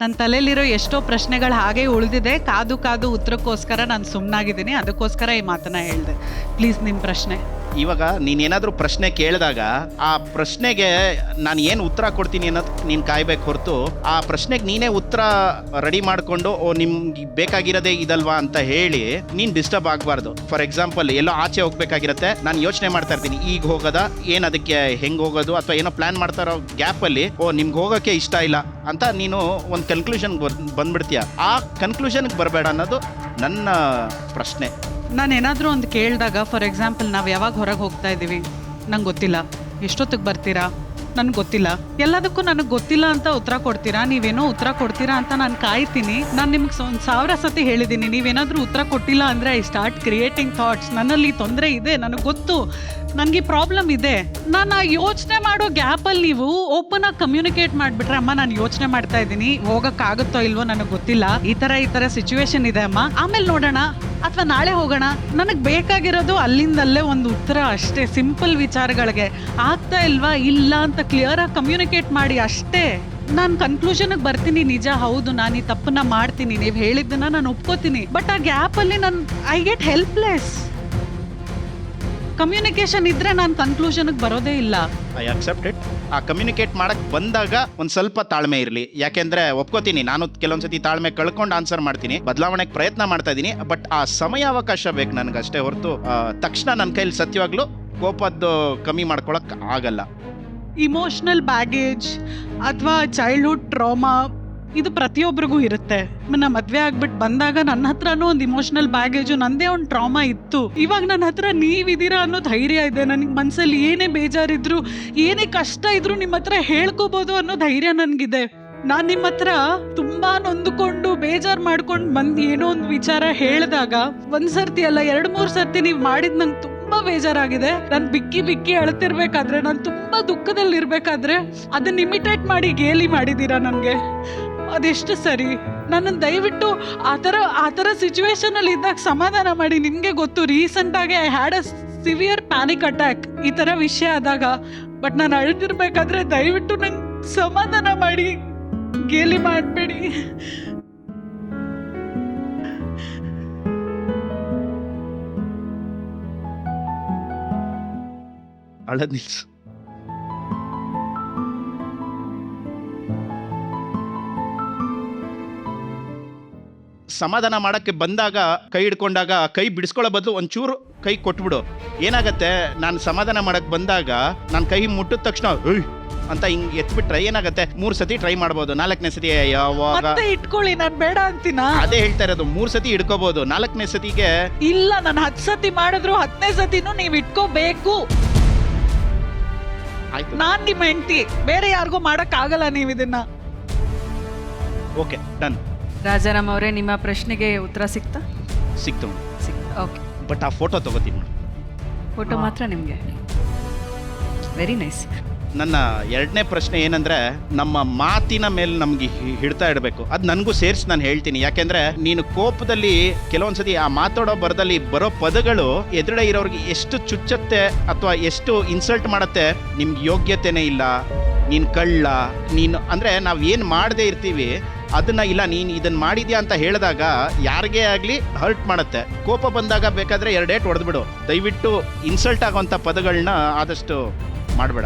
ನನ್ನ ತಲೆಯಲ್ಲಿರೋ ಎಷ್ಟೋ ಪ್ರಶ್ನೆಗಳು ಹಾಗೆ ಉಳಿದಿದೆ. ಕಾದು ಕಾದು ಉತ್ತರಕ್ಕೋಸ್ಕರ ನಾನು ಸುಮ್ಮನಾಗಿದ್ದೀನಿ. ಅದಕ್ಕೋಸ್ಕರ ಈ ಮಾತನ್ನ ಹೇಳಿದೆ. ಪ್ಲೀಸ್ ನಿಮ್ಮ ಪ್ರಶ್ನೆ. ಇವಾಗ ನೀನೇನಾದರೂ ಪ್ರಶ್ನೆ ಕೇಳಿದಾಗ ಆ ಪ್ರಶ್ನೆಗೆ ನಾನು ಏನು ಉತ್ತರ ಕೊಡ್ತೀನಿ ಅನ್ನೋದು ನೀನು ಕಾಯ್ಬೇಕು ಹೊರತು ಆ ಪ್ರಶ್ನೆಗೆ ನೀನೇ ಉತ್ತರ ರೆಡಿ ಮಾಡಿಕೊಂಡು ನಿಮ್ಗೆ ಬೇಕಾಗಿರೋದೇ ಇದಲ್ವಾ ಅಂತ ಹೇಳಿ ನೀನು ಡಿಸ್ಟರ್ಬ್ ಆಗಬಾರ್ದು. ಫಾರ್ ಎಕ್ಸಾಂಪಲ್ ಎಲ್ಲೋ ಆಚೆ ಹೋಗ್ಬೇಕಾಗಿರತ್ತೆ, ನಾನು ಯೋಚನೆ ಮಾಡ್ತಾ ಇರ್ತೀನಿ ಈಗ ಹೋಗೋದಾ, ಏನು ಅದಕ್ಕೆ ಹೆಂಗೆ ಹೋಗೋದು ಅಥವಾ ಏನೋ ಪ್ಲಾನ್ ಮಾಡ್ತಾ ಇರೋ ಗ್ಯಾಪಲ್ಲಿ ನಿಮ್ಗೆ ಹೋಗೋಕ್ಕೆ ಇಷ್ಟ ಇಲ್ಲ ಅಂತ ನೀನು ಒಂದು ಕನ್ಕ್ಲೂಷನ್ಗೆ ಬಂದ್ಬಿಡ್ತೀಯ. ಆ ಕನ್ಕ್ಲೂಷನ್ಗೆ ಬರಬೇಡ ಅನ್ನೋದು ನನ್ನ ಪ್ರಶ್ನೆ. ನಾನು ಏನಾದರೂ ಒಂದು ಕೇಳಿದಾಗ, ಫಾರ್ ಎಕ್ಸಾಂಪಲ್ ನಾವು ಯಾವಾಗ ಹೊರಗೆ ಹೋಗ್ತಾ ಇದ್ದೀವಿ, ನಂಗೆ ಗೊತ್ತಿಲ್ಲ, ಎಷ್ಟೊತ್ತಿಗೆ ಬರ್ತೀರಾ, ನನಗೆ ಗೊತ್ತಿಲ್ಲ, ಎಲ್ಲದಕ್ಕೂ ನನಗೆ ಗೊತ್ತಿಲ್ಲ ಅಂತ ಉತ್ತರ ಕೊಡ್ತೀರಾ. ನೀವೇನೋ ಉತ್ತರ ಕೊಡ್ತೀರಾ ಅಂತ ನಾನು ಕಾಯ್ತೀನಿ. ನಾನು ನಿಮ್ಗೆ 1000 ಸತಿ ಹೇಳಿದ್ದೀನಿ, ನೀವೇನಾದರೂ ಉತ್ತರ ಕೊಟ್ಟಿಲ್ಲ ಅಂದರೆ ಐ ಸ್ಟಾರ್ಟ್ ಕ್ರಿಯೇಟಿಂಗ್ ಥಾಟ್ಸ್. ನನ್ನಲ್ಲಿ ತೊಂದರೆ ಇದೆ, ನನಗೆ ಗೊತ್ತು, ನನಗೆ ಪ್ರಾಬ್ಲಮ್ ಇದೆ. ನಾನು ಆ ಯೋಚನೆ ಮಾಡೋ ಗ್ಯಾಪಲ್ಲಿ ನೀವು ಓಪನ್ ಆಗಿ ಕಮ್ಯುನಿಕೇಟ್ ಮಾಡಿಬಿಟ್ರೆ, ಅಮ್ಮ ನಾನು ಯೋಚನೆ ಮಾಡ್ತಾ ಇದ್ದೀನಿ, ಹೋಗೋಕ್ಕಾಗುತ್ತೋ ಇಲ್ವೋ ನನಗೆ ಗೊತ್ತಿಲ್ಲ, ಈ ಥರ ಸಿಚುವೇಶನ್ ಇದೆ ಅಮ್ಮ, ಆಮೇಲೆ ನೋಡೋಣ ಅಥವಾ ನಾಳೆ ಹೋಗೋಣ. ನನಗೆ ಬೇಕಾಗಿರೋದು ಅಲ್ಲಿಂದಲ್ಲೇ ಒಂದು ಉತ್ತರ ಅಷ್ಟೇ, ಸಿಂಪಲ್ ವಿಚಾರಗಳಿಗೆ. ಆಗ್ತಾ ಇಲ್ವಾ, ಇಲ್ಲ ಅಂತ ಕ್ಲಿಯರ್ ಆಗಿ ಕಮ್ಯುನಿಕೇಟ್ ಮಾಡಿ ಅಷ್ಟೇ. ನಾನು ಕನ್ಕ್ಲೂಷನ್ಗೆ ಬರ್ತೀನಿ, ನಿಜ ಹೌದು ನಾನು ಈ ತಪ್ಪನ್ನ ಮಾಡ್ತೀನಿ, ನೀವು ಹೇಳಿದ್ದನ್ನ ನಾನು ಒಪ್ಕೋತೀನಿ. ಬಟ್ ಆ ಗ್ಯಾಪಲ್ಲಿ ನಾನು ಐ ಗೆಟ್ ಹೆಲ್ಪ್ಲೆಸ್. ಕಮ್ಯುನಿಕೇಶನ್ ಇದ್ರೆ ನಾನು ಕನ್ಕ್ಲೂಷನ್ಗೆ ಬರೋದೇ ಇಲ್ಲ. I accept it. ಆ ಕಮ್ಯುನಿಕೇಟ್ ಮಾಡಕ್ಕೆ ಬಂದಾಗ ಒಂದು ಸ್ವಲ್ಪ ತಾಳ್ಮೆ ಇರಲಿ. ಯಾಕೆಂದ್ರೆ ಒಪ್ಕೋತೀನಿ, ನಾನು ಕೆಲವೊಂದ್ಸತಿ ತಾಳ್ಮೆ ಕಳ್ಕೊಂಡು ಆನ್ಸರ್ ಮಾಡ್ತೀನಿ, ಬದಲಾವಣೆಗೆ ಪ್ರಯತ್ನ ಮಾಡ್ತಾ ಇದ್ದೀನಿ. ಬಟ್ ಆ ಸಮಯಾವಕಾಶ ಬೇಕು ನನಗಷ್ಟೇ ಹೊರತು ತಕ್ಷಣ ನನ್ನ ಕೈಲಿ ಸತ್ಯವಾಗ್ಲೂ ಕೋಪದ್ದು ಕಮ್ಮಿ ಮಾಡ್ಕೊಳಕ್ ಆಗಲ್ಲ. ಇಮೋಷನಲ್ ಬ್ಯಾಗೇಜ್ ಅಥವಾ ಚೈಲ್ಡ್ಹುಡ್ ಟ್ರಾಮಾ ಇದು ಪ್ರತಿಯೊಬ್ಬರಿಗೂ ಇರುತ್ತೆ. ನನ್ನ ಮದುವೆ ಆಗ್ಬಿಟ್ಟು ಬಂದಾಗ ನನ್ನ ಹತ್ರನೂ ಒಂದು ಇಮೋಷನಲ್ ಬ್ಯಾಗೇಜು, ನಂದೇ ಒಂದು ಟ್ರಾಮಾ ಇತ್ತು. ಇವಾಗ ನನ್ನ ಹತ್ರ ನೀವಿದ್ದೀರಾ ಅನ್ನೋ ಧೈರ್ಯ ಇದೆ. ನನಗೆ ಮನಸ್ಸಲ್ಲಿ ಏನೇ ಬೇಜಾರಿದ್ರು, ಏನೇ ಕಷ್ಟ ಇದ್ರು ನಿಮ್ಮ ಹತ್ರ ಹೇಳ್ಕೋಬೋದು ಅನ್ನೋ ಧೈರ್ಯ ನನಗಿದೆ. ನಾನು ನಿಮ್ಮ ಹತ್ರ ತುಂಬಾ ನೊಂದುಕೊಂಡು ಬೇಜಾರು ಮಾಡ್ಕೊಂಡು ಬಂದು ಏನೋ ಒಂದು ವಿಚಾರ ಹೇಳಿದಾಗ ಒಂದು ಸರ್ತಿ ಅಲ್ಲ 2-3 ಸರ್ತಿ ನೀವು ಮಾಡಿದ್ ನಂಗೆ ತುಂಬಾ ಬೇಜಾರಾಗಿದೆ. ನಾನು ಬಿಕ್ಕಿ ಅಳ್ತಿರ್ಬೇಕಾದ್ರೆ, ನಾನು ತುಂಬಾ ದುಃಖದಲ್ಲಿ ಇರ್ಬೇಕಾದ್ರೆ ಅದನ್ನ ಇಮಿಟೇಟ್ ಮಾಡಿ ಗೇಲಿ ಮಾಡಿದ್ದೀರಾ ನನಗೆ. ಅದೆಷ್ಟು ಸರಿ. ನನ್ನನ್ನು ದಯವಿಟ್ಟು ಆ ಥರ ಸಿಚುವೇಶನ್ ಅಲ್ಲಿ ಇದ್ದಾಗ ಸಮಾಧಾನ ಮಾಡಿ. ನಿಮಗೆ ಗೊತ್ತು, ರೀಸೆಂಟ್ ಆಗಿ I had a severe panic attack ಈ ಥರ ವಿಷಯ ಆದಾಗ. ಬಟ್ ನಾನು ಅಳ್ತಿರ್ಬೇಕಾದ್ರೆ ದಯವಿಟ್ಟು ನಂಗೆ ಸಮಾಧಾನ ಮಾಡಿ, ಗೇಲಿ ಮಾಡಬೇಡಿ. ಅಳದ್ ನಿಲ್ಸು. ಸಮಾಧಾನ ಮಾಡಕ್ಕೆ ಬಂದಾಗ ಕೈ ಹಿಡ್ಕೊಂಡಾಗ ಕೈ ಬಿಡಿಸ್ಕೊಳ್ಳೋ ಬದಲು ಒಂಚೂರು ಕೈ ಕೊಟ್ಬಿಡು. ಏನಾಗತ್ತೆ, ನಾನು ಸಮಾಧಾನ ಮಾಡಕ್ಕೆ ಬಂದಾಗ ನಾನು ಕೈ ಮುಟ್ಟಿದ ತಕ್ಷಣ ಅಂತ ಹಿಂಗ್ ಎತ್ಬಿಟ್ರೆ ಏನಾಗತ್ತೆ, 3 ಸತಿ ಟ್ರೈ ಮಾಡ್ಬೋದು, 4ನೇ ಸತಿ ಯಾವಾಗ ಇಟ್ಕೊಳ್ಳಿ, ನಾನು ಬೇಡ ಅಂತೀನ. ಅದೇ ಹೇಳ್ತಾ ಇರೋದು, 3 ಸತಿ ಇಟ್ಕೋಬಹುದು, 4ನೇ ಸತಿಗೆ ಇಲ್ಲ. ನಾನು 10 ಸತಿ ಮಾಡಿದ್ರು 10ನೇ ಸತಿನೂ ನೀವು ಇಟ್ಕೋಬೇಕು. ಆಯ್ತು, ನಾನ್ ನಿಮ್ಮ ಹೆಂಡತಿ, ಬೇರೆ ಯಾರಿಗೂ ಮಾಡಕ್ ಆಗಲ್ಲ ನೀವು ಇದನ್ನ. Okay done. ರಾಜಾರಾಮ್ ಅವರೇ, ನಿಮ್ಮ ಪ್ರಶ್ನೆಗೆ ಉತ್ತರ ಸಿಕ್ತಾ? ಸಿಕ್ತು. ಓಕೆ, ಬಟ್ ಆ ಫೋಟೋ ತಗೋತೀನಿ. ಫೋಟೋ ಮಾತ್ರ ನಿಮಗೆ. Very nice. ನನ್ನ 2ನೇ ಪ್ರಶ್ನೆ ಏನಂದ್ರೆ, ನಮ್ಮ ಮಾತಿನ ಮೇಲೆ ನಮ್ಗೆ ಹಿಡ್ತಾ ಇಡಬೇಕು. ಅದು ನನಗೂ ಸೇರಿಸಿ ನಾನು ಹೇಳ್ತೀನಿ. ಯಾಕೆಂದ್ರೆ ನೀನು ಕೋಪದಲ್ಲಿ ಕೆಲವೊಂದ್ಸತಿ ಆ ಮಾತಾಡೋ ಬರದಲ್ಲಿ ಬರೋ ಪದಗಳು ಎದುರುಗಡೆ ಇರೋರಿಗೆ ಎಷ್ಟು ಚುಚ್ಚತ್ತೆ ಅಥವಾ ಎಷ್ಟು ಇನ್ಸಲ್ಟ್ ಮಾಡತ್ತೆ. ನಿಮ್ಗೆ ಯೋಗ್ಯತೆನೇ ಇಲ್ಲ, ನೀನು ಕಳ್ಳ, ನೀನು ಅಂದರೆ ನಾವು ಏನು ಮಾಡದೇ ಇರ್ತೀವಿ ಅದನ್ನ ಇಲ್ಲ ನೀನು ಇದನ್ನ ಮಾಡಿದ್ಯಾ ಅಂತ ಹೇಳಿದಾಗ ಯಾರಿಗೇ ಆಗಲಿ ಹರ್ಟ್ ಮಾಡುತ್ತೆ. ಕೋಪ ಬಂದಾಗ ಬೇಕಾದ್ರೆ 2 ಏಟು ಹೊಡೆದ್ಬಿಡು. ದಯವಿಟ್ಟು ಇನ್ಸಲ್ಟ್ ಆಗೋಂಥ ಪದಗಳನ್ನ ಆದಷ್ಟು ಮಾಡಬೇಡ.